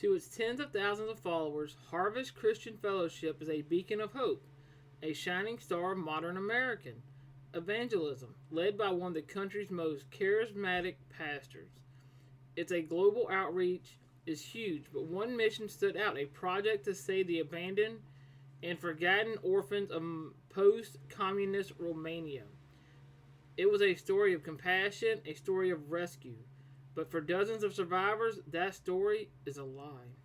To its tens of thousands of followers, Harvest Christian Fellowship is a beacon of hope, a shining star of modern American evangelism, led by one of the country's most charismatic pastors. Its a global outreach is huge, but one mission stood out: a project to save the abandoned and forgotten orphans of post-communist Romania. It was a story of compassion, a story of rescue. But for dozens of survivors, that story is a lie.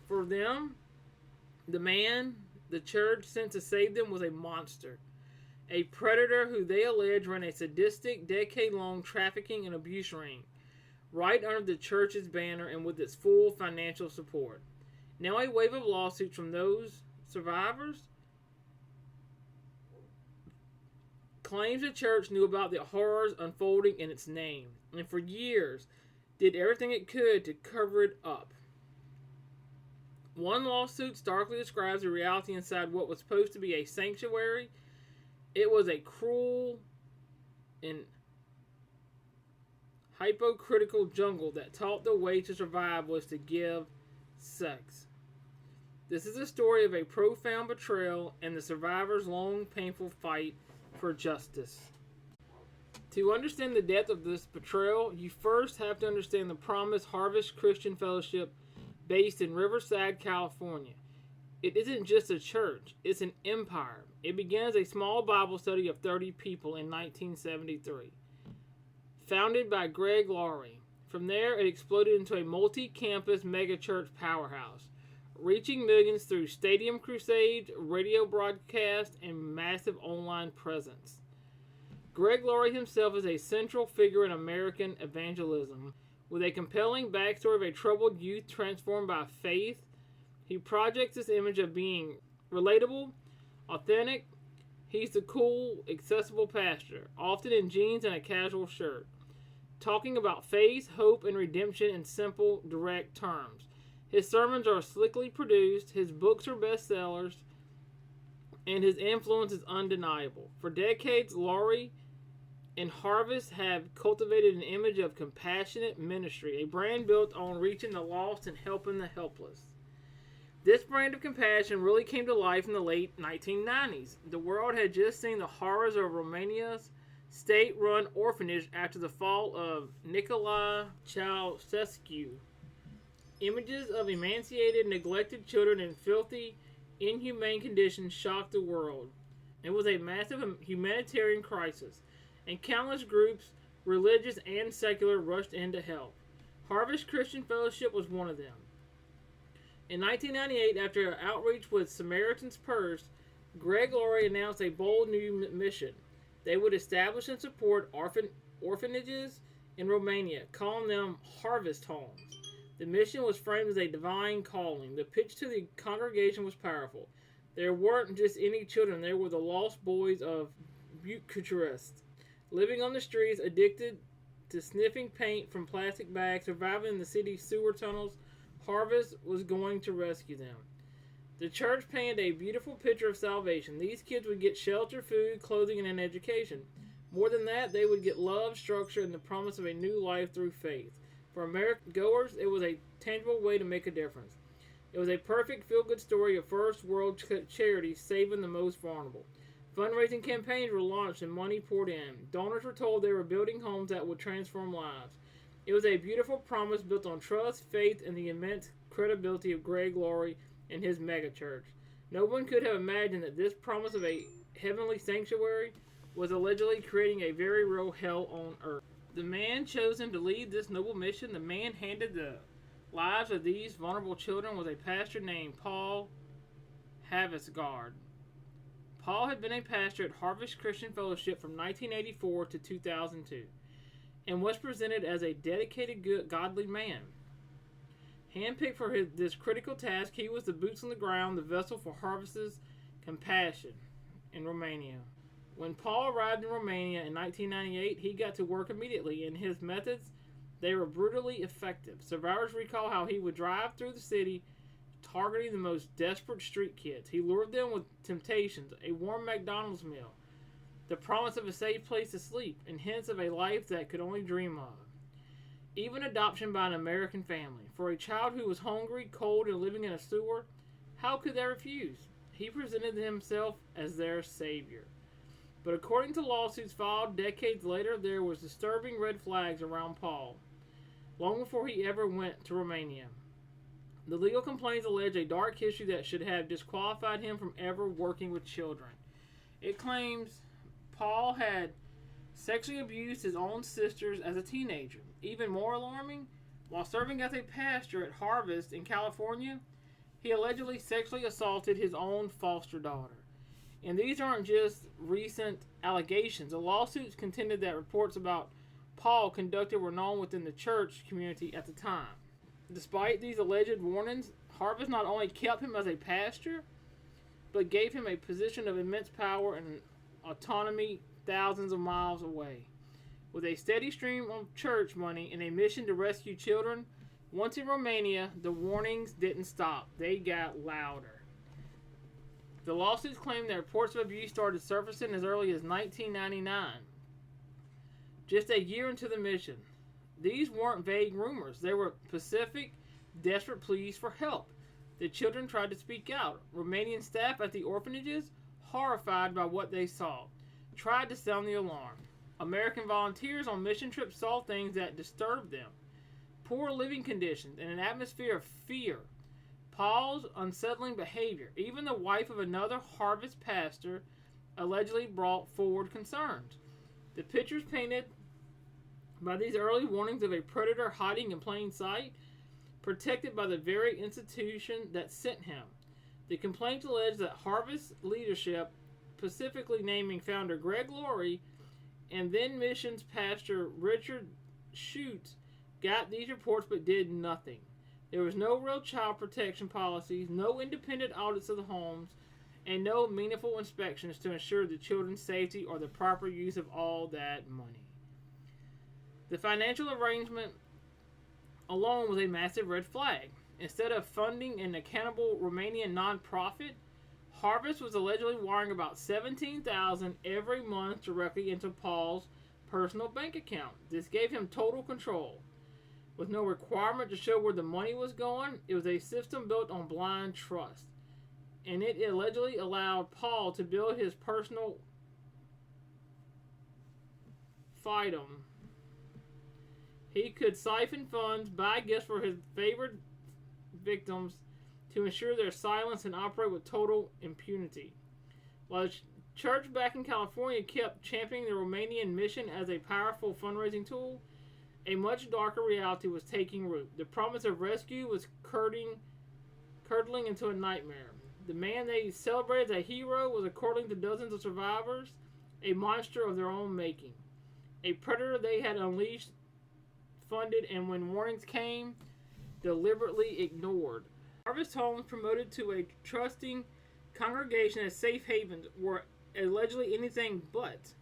For them, the man the church sent to save them was a monster, a predator who they allege ran a sadistic, decade-long trafficking and abuse ring, right under the church's banner and with its full financial support. Now a wave of lawsuits from those survivors claims the church knew about the horrors unfolding in its name, and for years did everything it could to cover it up. One lawsuit starkly describes the reality inside what was supposed to be a sanctuary. It was a cruel and hypocritical jungle that taught the way to survive was to give sex. This is a story of a profound betrayal and the survivors' long, painful fight for justice. To understand the depth of this betrayal, you first have to understand the Promise Harvest Christian Fellowship based in Riverside, California. It isn't just a church, it's an empire. It began as a small Bible study of 30 people in 1973, founded by Greg Laurie. From there, it exploded into a multi-campus megachurch powerhouse, reaching millions through stadium crusades, radio broadcasts, and massive online presence. Greg Laurie himself is a central figure in American evangelism. With a compelling backstory of a troubled youth transformed by faith, he projects this image of being relatable, authentic. He's the cool, accessible pastor, often in jeans and a casual shirt, talking about faith, hope, and redemption in simple, direct terms. His sermons are slickly produced, his books are bestsellers, and his influence is undeniable. For decades, Laurie and Harvest have cultivated an image of compassionate ministry, a brand built on reaching the lost and helping the helpless. This brand of compassion really came to life in the late 1990s. The world had just seen the horrors of Romania's state-run orphanage after the fall of Nicolae Ceausescu. Images of emaciated, neglected children in filthy, inhumane conditions shocked the world. It was a massive humanitarian crisis, and countless groups, religious and secular, rushed in to help. Harvest Christian Fellowship was one of them. In 1998, after an outreach with Samaritan's Purse, Greg Laurie announced a bold new mission. They would establish and support orphanages in Romania, calling them Harvest Homes. The mission was framed as a divine calling. The pitch to the congregation was powerful. There weren't just any children, there were the lost boys of Bucharest, living on the streets, addicted to sniffing paint from plastic bags, surviving in the city's sewer tunnels. Harvest was going to rescue them. The church painted a beautiful picture of salvation. These kids would get shelter, food, clothing, and an education. More than that, they would get love, structure, and the promise of a new life through faith. For American goers, it was a tangible way to make a difference. It was a perfect feel-good story of first world charities saving the most vulnerable. Fundraising campaigns were launched and money poured in. Donors were told they were building homes that would transform lives. It was a beautiful promise built on trust, faith, and the immense credibility of Greg Laurie and his megachurch. No one could have imagined that this promise of a heavenly sanctuary was allegedly creating a very real hell on earth. The man chosen to lead this noble mission, the man handed the lives of these vulnerable children, was a pastor named Paul Havasgard. Paul had been a pastor at Harvest Christian Fellowship from 1984 to 2002 and was presented as a dedicated, godly man. Handpicked for this critical task, he was the boots on the ground, the vessel for Harvest's compassion in Romania. When Paul arrived in Romania in 1998, he got to work immediately, and his methods, they were brutally effective. Survivors recall how he would drive through the city, targeting the most desperate street kids. He lured them with temptations, a warm McDonald's meal, the promise of a safe place to sleep, and hints of a life that could only dream of. even adoption by an American family. For a child who was hungry, cold, and living in a sewer, how could they refuse? He presented himself as their savior. But according to lawsuits filed decades later, there was disturbing red flags around Paul, long before he ever went to Romania. The legal complaints allege a dark history that should have disqualified him from ever working with children. It claims Paul had sexually abused his own sisters as a teenager. Even more alarming, while serving as a pastor at Harvest in California, he allegedly sexually assaulted his own foster daughter. And these aren't just recent allegations. The lawsuits contended that reports about Paul conducted were known within the church community at the time. Despite these alleged warnings, Harvest not only kept him as a pastor, but gave him a position of immense power and autonomy thousands of miles away. With a steady stream of church money and a mission to rescue children, once in Romania, the warnings didn't stop. They got louder. The lawsuits claim that reports of abuse started surfacing as early as 1999, just a year into the mission. These weren't vague rumors. They were specific, desperate pleas for help. The children tried to speak out. Romanian staff at the orphanages, horrified by what they saw, tried to sound the alarm. American volunteers on mission trips saw things that disturbed them. Poor living conditions and an atmosphere of fear. Paul's unsettling behavior. Even the wife of another Harvest pastor allegedly brought forward concerns. The pictures painted by these early warnings of a predator hiding in plain sight, protected by the very institution that sent him. The complaints allege that Harvest leadership, specifically naming founder Greg Laurie and then missions pastor Richard Schutz, got these reports but did nothing. There was no real child protection policies, no independent audits of the homes, and no meaningful inspections to ensure the children's safety or the proper use of all that money. The financial arrangement alone was a massive red flag. Instead of funding an accountable Romanian nonprofit, Harvest was allegedly wiring about $17,000 every month directly into Paul's personal bank account. This gave him total control. With no requirement to show where the money was going, it was a system built on blind trust. And it allegedly allowed Paul to build his personal fiefdom. He could siphon funds, buy gifts for his favorite victims to ensure their silence and operate with total impunity. While the church back in California kept championing the Romanian mission as a powerful fundraising tool, a much darker reality was taking root. The promise of rescue was curdling into a nightmare. The man they celebrated as a hero was, according to dozens of survivors, a monster of their own making. A predator they had unleashed, funded, and when warnings came, deliberately ignored. Harvest homes, promoted to a trusting congregation as safe havens, were allegedly anything but.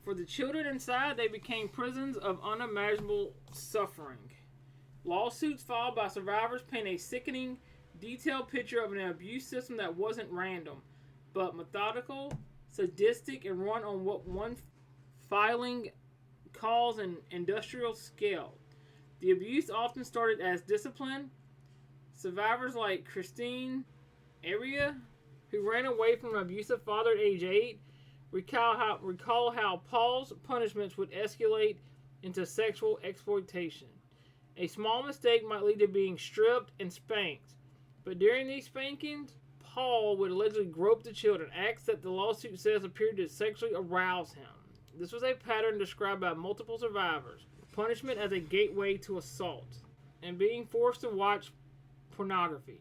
For the children inside, they became prisons of unimaginable suffering. Lawsuits filed by survivors paint a sickening, detailed picture of an abuse system that wasn't random, but methodical, sadistic, and run on what one filing calls an industrial scale. The abuse often started as discipline. Survivors like Christine Erika, who ran away from an abusive father at age 8, recall how Paul's punishments would escalate into sexual exploitation. A small mistake might lead to being stripped and spanked, but during these spankings, Paul would allegedly grope the children, acts that the lawsuit says appeared to sexually arouse him. This was a pattern described by multiple survivors. Punishment as a gateway to assault, and being forced to watch pornography.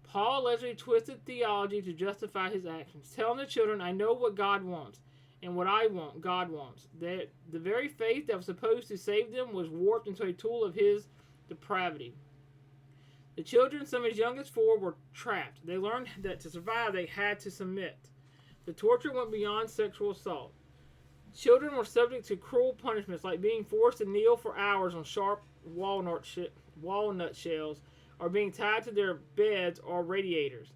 Paul allegedly twisted theology to justify his actions, telling the children, "I know what God wants, and what I want, God wants." That the very faith that was supposed to save them was warped into a tool of his depravity. The children, some as young as 4, were trapped. They learned that to survive, they had to submit. The torture went beyond sexual assault. Children were subject to cruel punishments like being forced to kneel for hours on sharp walnut shells, or being tied to their beds or radiators.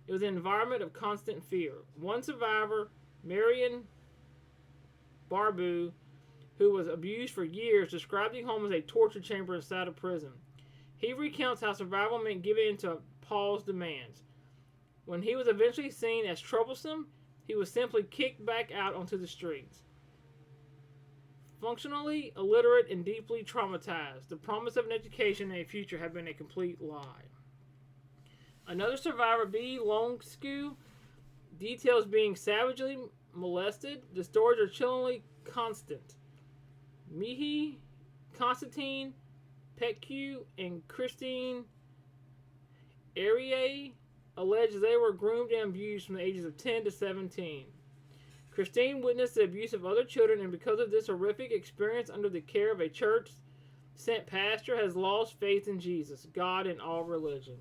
It was an environment of constant fear. One survivor, Marion Barbu, who was abused for years, described the home as a torture chamber inside a prison. He recounts how survival meant giving in to Paul's demands. When he was eventually seen as troublesome, he was simply kicked back out onto the streets. Functionally illiterate and deeply traumatized, the promise of an education and a future had been a complete lie. Another survivor, B. Longskew, details being savagely molested. The stories are chillingly constant. Mihi, Constantine, Petcu, and Christine Erika allege they were groomed and abused from the ages of 10 to 17. Christine witnessed the abuse of other children, and because of this horrific experience under the care of a church-sent pastor, has lost faith in Jesus, God, and all religion.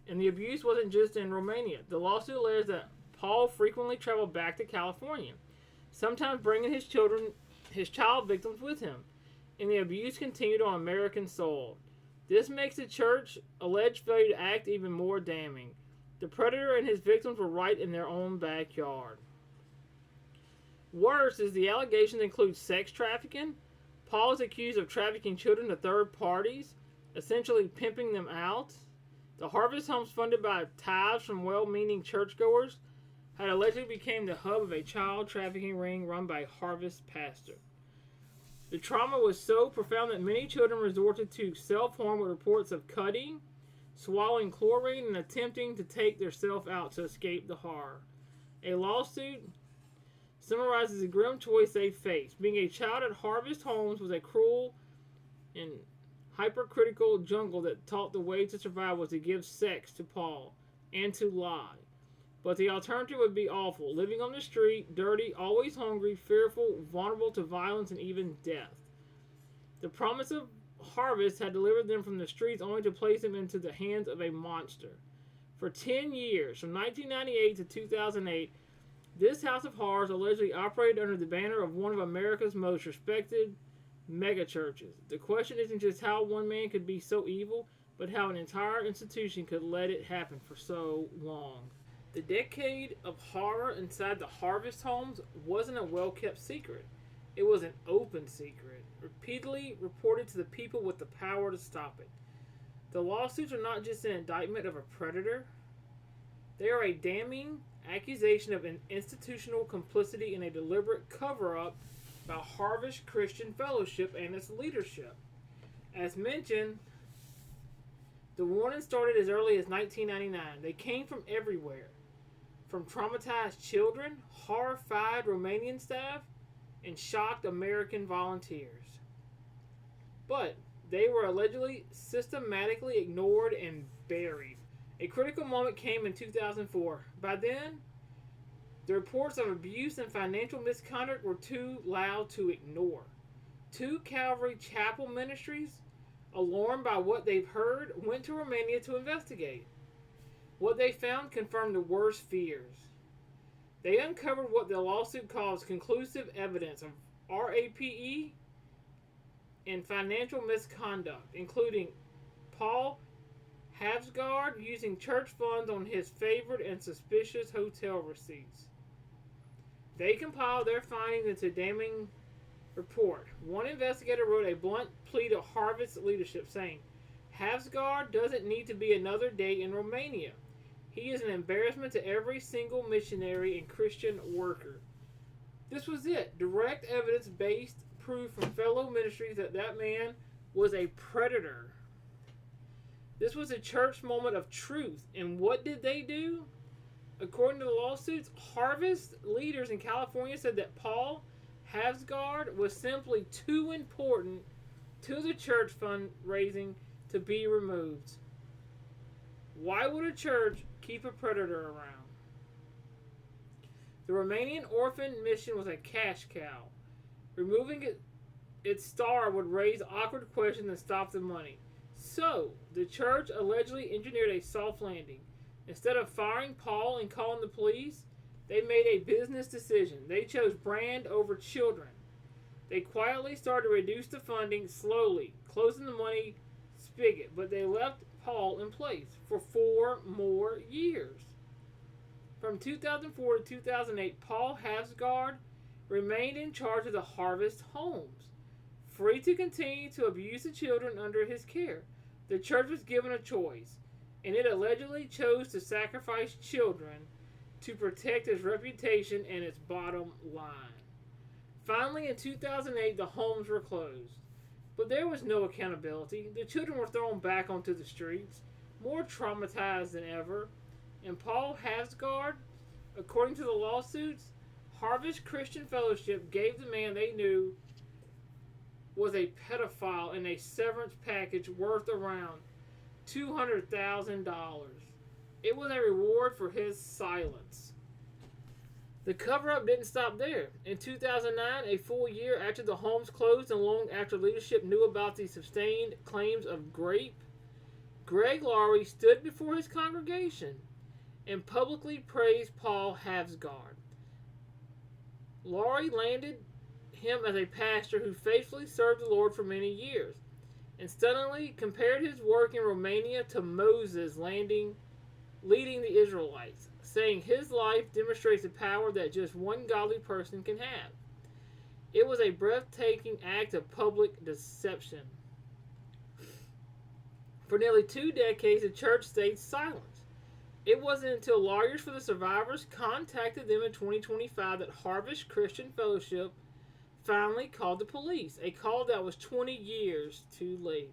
And the abuse wasn't just in Romania. The lawsuit alleged that Paul frequently traveled back to California, sometimes bringing his child victims with him, and the abuse continued on American soil. This makes the church's alleged failure to act even more damning. The predator and his victims were right in their own backyard. Worse is the allegations include sex trafficking. Paul is accused of trafficking children to third parties, essentially pimping them out. The harvest homes funded by tithes from well-meaning churchgoers had allegedly become the hub of a child trafficking ring run by a harvest pastor. The trauma was so profound that many children resorted to self-harm with reports of cutting, swallowing chlorine, and attempting to take themselves out to escape the horror. A lawsuit summarizes the grim choice they faced. Being a child at Harvest Homes was a cruel and hypercritical jungle that taught the way to survive was to give sex to Paul and to lie. But the alternative would be awful. Living on the street, dirty, always hungry, fearful, vulnerable to violence and even death. The promise of harvest had delivered them from the streets only to place them into the hands of a monster. For 10 years, from 1998 to 2008, this house of horrors allegedly operated under the banner of one of America's most respected megachurches. The question isn't just how one man could be so evil, but how an entire institution could let it happen for so long. The decade of horror inside the Harvest Homes wasn't a well-kept secret. It was an open secret, repeatedly reported to the people with the power to stop it. The lawsuits are not just an indictment of a predator. They are a damning accusation of an institutional complicity in a deliberate cover-up by Harvest Christian Fellowship and its leadership. As mentioned, the warning started as early as 1999. They came from everywhere, from traumatized children, horrified Romanian staff, and shocked American volunteers. But they were allegedly systematically ignored and buried. A critical moment came in 2004. By then, the reports of abuse and financial misconduct were too loud to ignore. Two Calvary Chapel ministries, alarmed by what they've heard, went to Romania to investigate. What they found confirmed the worst fears. They uncovered what the lawsuit calls conclusive evidence of RAPE and financial misconduct, including Paul Havsgaard using church funds on his favorite and suspicious hotel receipts. They compiled their findings into a damning report. One investigator wrote a blunt plea to Harvest leadership saying, Havsgaard doesn't need to be another day in Romania. He is an embarrassment to every single missionary and Christian worker. This was it. Direct evidence-based proof from fellow ministries that that man was a predator. This was a church moment of truth. And what did they do? According to the lawsuits, Harvest leaders in California said that Paul Havsgaard was simply too important to the church fundraising to be removed. Why would a church keep a predator around? The Romanian orphan mission was a cash cow. Removing its star would raise awkward questions and stop the money. So, the church allegedly engineered a soft landing. Instead of firing Paul and calling the police, they made a business decision. They chose brand over children. They quietly started to reduce the funding slowly, closing the money spigot, but they left Paul in place for 4 more years. From 2004 to 2008, Paul Havsgaard remained in charge of the Harvest homes, free to continue to abuse the children under his care. The church was given a choice, and it allegedly chose to sacrifice children to protect its reputation and its bottom line. Finally, in 2008, the homes were closed. But there was no accountability. The children were thrown back onto the streets, more traumatized than ever. And Paul Havsgard, according to the lawsuits, Harvest Christian Fellowship gave the man they knew was a pedophile in a severance package worth around $200,000. It was a reward for his silence. The cover-up didn't stop there. In 2009, a full year after the homes closed and long after leadership knew about the sustained claims of rape, Greg Laurie stood before his congregation and publicly praised Paul Havsgard. Laurie landed him as a pastor who faithfully served the Lord for many years, and stunningly compared his work in Romania to Moses leading the Israelites, saying his life demonstrates the power that just one godly person can have. It was a breathtaking act of public deception. For nearly 2 decades, the church stayed silent. It wasn't until lawyers for the survivors contacted them in 2025 that Harvest Christian Fellowship finally called the police, a call that was 20 years too late.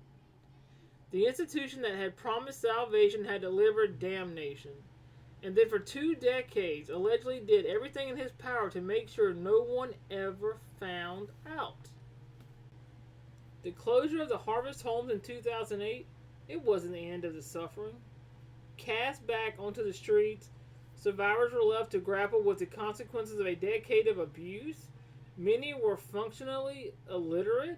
The institution that had promised salvation had delivered damnation, and then for 2 decades allegedly did everything in his power to make sure no one ever found out. The closure of the Harvest homes in 2008, it wasn't the end of the suffering. Cast back onto the streets, survivors were left to grapple with the consequences of a decade of abuse. Many were functionally illiterate,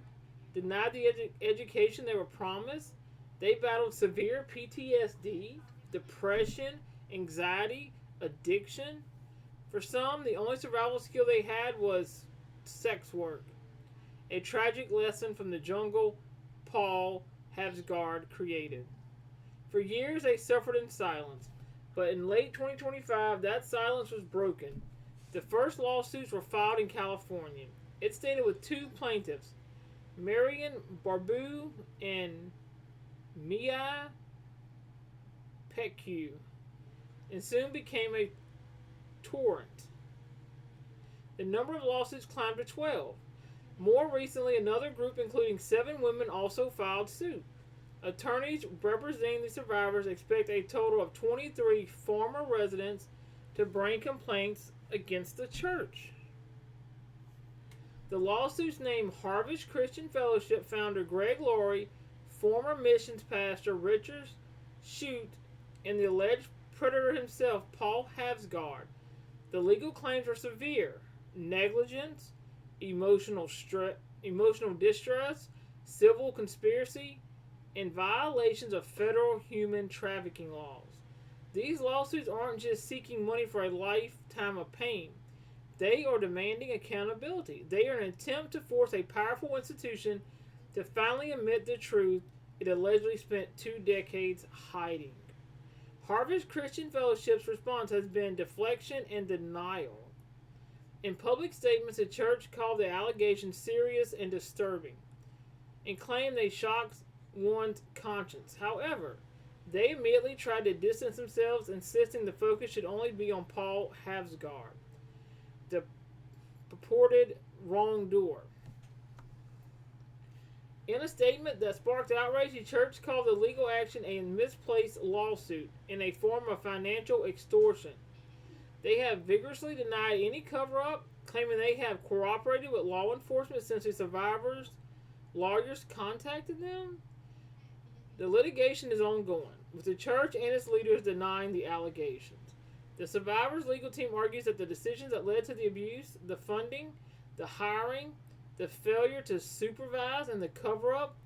denied the education they were promised. They battled severe PTSD, depression, anxiety, addiction. For some, the only survival skill they had was sex work. A tragic lesson from the jungle Paul Havsgard created. For years, they suffered in silence, but in late 2025, that silence was broken. The first lawsuits were filed in California. It started with 2 plaintiffs, Marion Barbu and Mia Pecue, and soon became a torrent. The number of lawsuits climbed to 12. More recently, another group including 7 women also filed suit. Attorneys representing the survivors expect a total of 23 former residents to bring complaints against the church. The lawsuits name Harvest Christian Fellowship founder Greg Laurie, former missions pastor Richard Shute, and the alleged predator himself, Paul Havsgard. The legal claims are severe: negligence, emotional distress, civil conspiracy, and violations of federal human trafficking laws. These lawsuits aren't just seeking money for a lifetime of pain. They are demanding accountability. They are an attempt to force a powerful institution to finally admit the truth it allegedly spent 2 decades hiding. Harvest Christian Fellowship's response has been deflection and denial. In public statements, the church called the allegations serious and disturbing, and claimed they shocked one's conscience. However, they immediately tried to distance themselves, insisting the focus should only be on Paul Havsgard, the purported wrongdoer. In a statement that sparked outrage, the church called the legal action a misplaced lawsuit in a form of financial extortion. They have vigorously denied any cover-up, claiming they have cooperated with law enforcement since the survivors' lawyers contacted them. The litigation is ongoing, with the church and its leaders denying the allegations. The survivors' legal team argues that the decisions that led to the abuse, the funding, the hiring, the failure to supervise, and the cover-up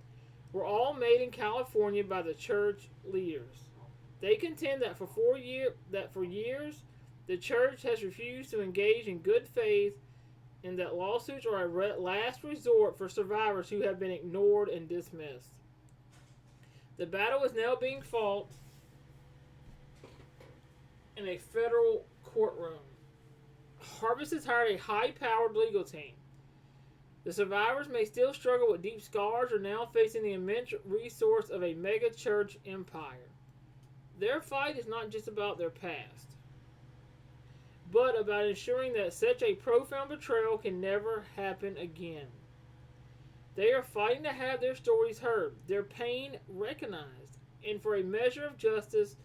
were all made in California by the church leaders. They contend that for years, the church has refused to engage in good faith, and that lawsuits are a last resort for survivors who have been ignored and dismissed. The battle is now being fought in a federal courtroom. Harvest has hired a high-powered legal team. The survivors may still struggle with deep scars, are now facing the immense resource of a mega-church empire. Their fight is not just about their past, but about ensuring that such a profound betrayal can never happen again. They are fighting to have their stories heard, their pain recognized, and for a measure of justice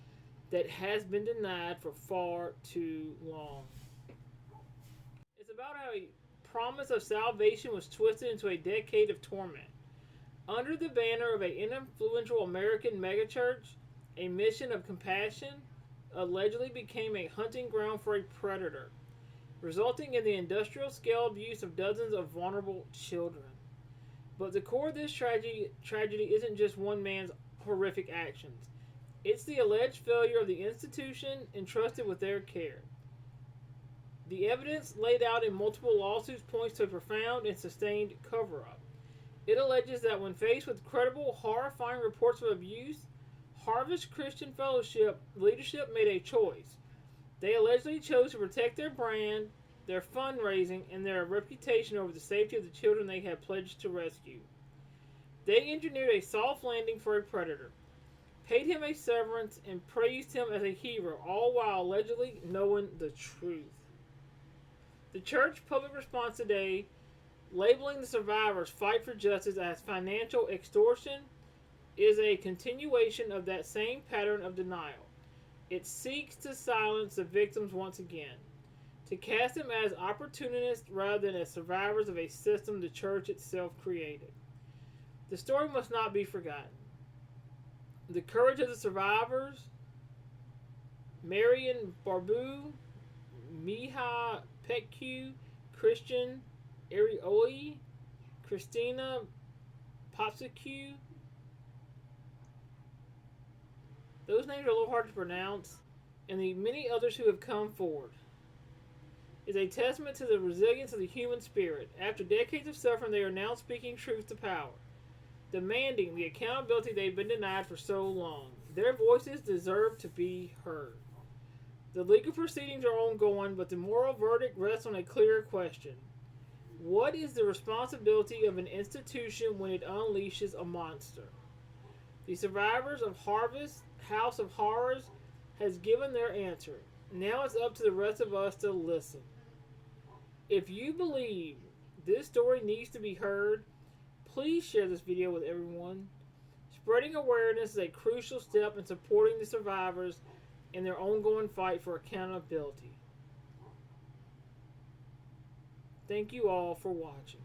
that has been denied for far too long. It's about how a promise of salvation was twisted into a decade of torment. Under the banner of an influential American megachurch, a mission of compassion allegedly became a hunting ground for a predator, resulting in the industrial scale abuse of dozens of vulnerable children. But the core of this tragedy isn't just one man's horrific actions. It's the alleged failure of the institution entrusted with their care. The evidence laid out in multiple lawsuits points to a profound and sustained cover-up. It alleges that when faced with credible, horrifying reports of abuse, Harvest Christian Fellowship leadership made a choice. They allegedly chose to protect their brand, their fundraising, and their reputation over the safety of the children they had pledged to rescue. They engineered a soft landing for a predator, paid him a severance, and praised him as a hero, all while allegedly knowing the truth. The church public response today, labeling the survivors' fight for justice as financial extortion, is a continuation of that same pattern of denial. It seeks to silence the victims once again, to cast them as opportunists rather than as survivors of a system the church itself created. The story must not be forgotten. The courage of the survivors, Marion Barbu, Miha Petcu, Christian Arioi, Christina Popsicu. Those names are a little hard to pronounce, and the many others who have come forward, is a testament to the resilience of the human spirit. After decades of suffering, they are now speaking truth to power, demanding the accountability they've been denied for so long. Their voices deserve to be heard. The legal proceedings are ongoing, but the moral verdict rests on a clear question. What is the responsibility of an institution when it unleashes a monster? The survivors of Harvest House of Horrors has given their answer. Now it's up to the rest of us to listen. If you believe this story needs to be heard, please share this video with everyone. Spreading awareness is a crucial step in supporting the survivors in their ongoing fight for accountability. Thank you all for watching.